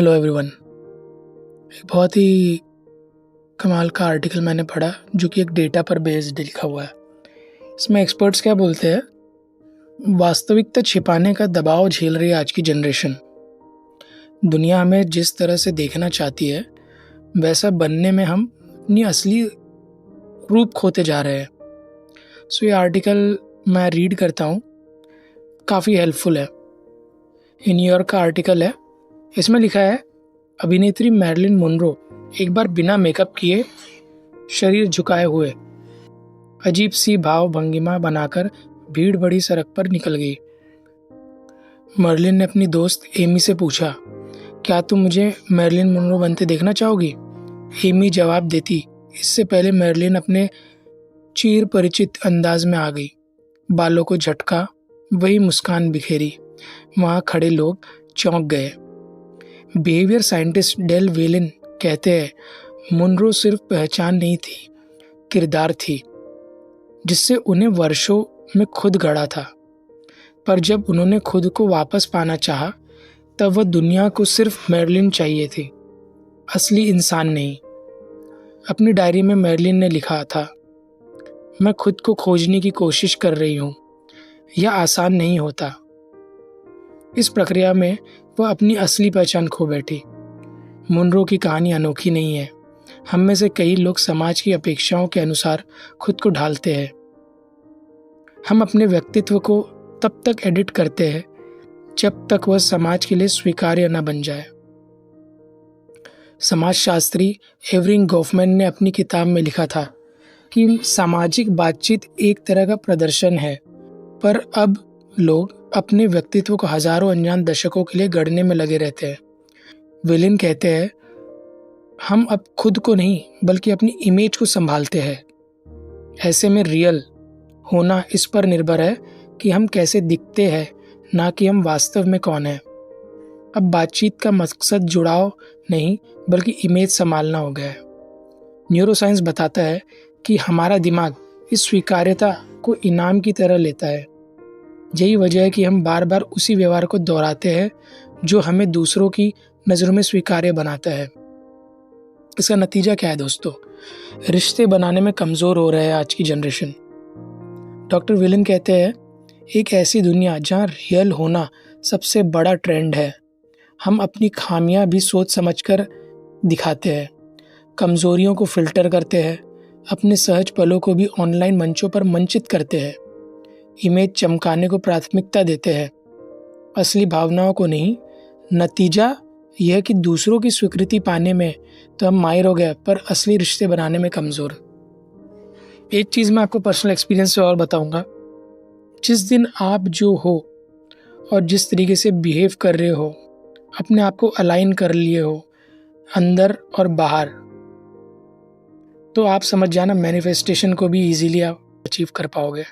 Hello everyone. एक बहुत ही कमाल का आर्टिकल मैंने पढ़ा जो कि एक डेटा पर बेस्ड लिखा हुआ है। इसमें एक्सपर्ट्स क्या बोलते हैं, वास्तविकता छिपाने का दबाव झेल रही है आज की जनरेशन। दुनिया हमें जिस तरह से देखना चाहती है वैसा बनने में हम अपनी असली रूप खोते जा रहे हैं। सो ये आर्टिकल मैं रीड करता हूँ, काफ़ी हेल्पफुल है। ये न्यूयॉर्क का आर्टिकल है। इसमें लिखा है, अभिनेत्री मैरिलिन मोनरो एक बार बिना मेकअप किए, शरीर झुकाए हुए, अजीब सी भाव भंगिमा बनाकर भीड़ भरी सड़क पर निकल गई। मैरिलिन ने अपनी दोस्त एमी से पूछा, क्या तुम मुझे मैरिलिन मोनरो बनते देखना चाहोगी? एमी जवाब देती इससे पहले मैरिलिन अपने चिर परिचित अंदाज में आ गई। बालों को झटका, वही मुस्कान बिखेरी। वहाँ खड़े लोग चौंक गए। बिहेवियर साइंटिस्ट डेल वेलिन कहते हैं, मोनरो सिर्फ पहचान नहीं थी, किरदार थी जिससे उन्हें वर्षों में खुद गढ़ा था। पर जब उन्होंने खुद को वापस पाना चाहा तब वह दुनिया को सिर्फ मैरिलिन चाहिए थी, असली इंसान नहीं। अपनी डायरी में मैरिलिन ने लिखा था, मैं खुद को खोजने की कोशिश कर रही हूँ। यह आसान नहीं होता। इस प्रक्रिया में वह अपनी असली पहचान खो बैठी। मोनरो की कहानी अनोखी नहीं है। हम में से कई लोग समाज की अपेक्षाओं के अनुसार खुद को ढालते हैं। हम अपने व्यक्तित्व को तब तक एडिट करते हैं जब तक वह समाज के लिए स्वीकार्य न बन जाए। समाजशास्त्री एवरिंग गॉफमैन ने अपनी किताब में लिखा था कि सामाजिक बातचीत एक तरह का प्रदर्शन है, पर अब लोग अपने व्यक्तित्व को हजारों अनजान दर्शकों के लिए गढ़ने में लगे रहते हैं। विलिन कहते हैं, हम अब खुद को नहीं बल्कि अपनी इमेज को संभालते हैं। ऐसे में रियल होना इस पर निर्भर है कि हम कैसे दिखते हैं, ना कि हम वास्तव में कौन हैं। अब बातचीत का मकसद जुड़ाव नहीं बल्कि इमेज संभालना हो गया है। न्यूरोसाइंस बताता है कि हमारा दिमाग इस स्वीकार्यता को इनाम की तरह लेता है। यही वजह है कि हम बार बार उसी व्यवहार को दोहराते हैं जो हमें दूसरों की नज़रों में स्वीकार्य बनाता है। इसका नतीजा क्या है दोस्तों? रिश्ते बनाने में कमज़ोर हो रहे हैं आज की जनरेशन। डॉक्टर विलिन कहते हैं, एक ऐसी दुनिया जहाँ रियल होना सबसे बड़ा ट्रेंड है। हम अपनी खामियां भी सोच समझकर दिखाते हैं, कमज़ोरियों को फिल्टर करते हैं, अपने सहज पलों को भी ऑनलाइन मंचों पर मंचित करते हैं, इमेज चमकाने को प्राथमिकता देते हैं, असली भावनाओं को नहीं। नतीजा यह है कि दूसरों की स्वीकृति पाने में तो हम माहिर हो गए, पर असली रिश्ते बनाने में कमज़ोर। एक चीज़ मैं आपको पर्सनल एक्सपीरियंस से और बताऊंगा, जिस दिन आप जो हो और जिस तरीके से बिहेव कर रहे हो, अपने आप को अलाइन कर लिए हो अंदर और बाहर, तो आप समझ जाना मैनिफेस्टेशन को भी इजीली आप अचीव कर पाओगे।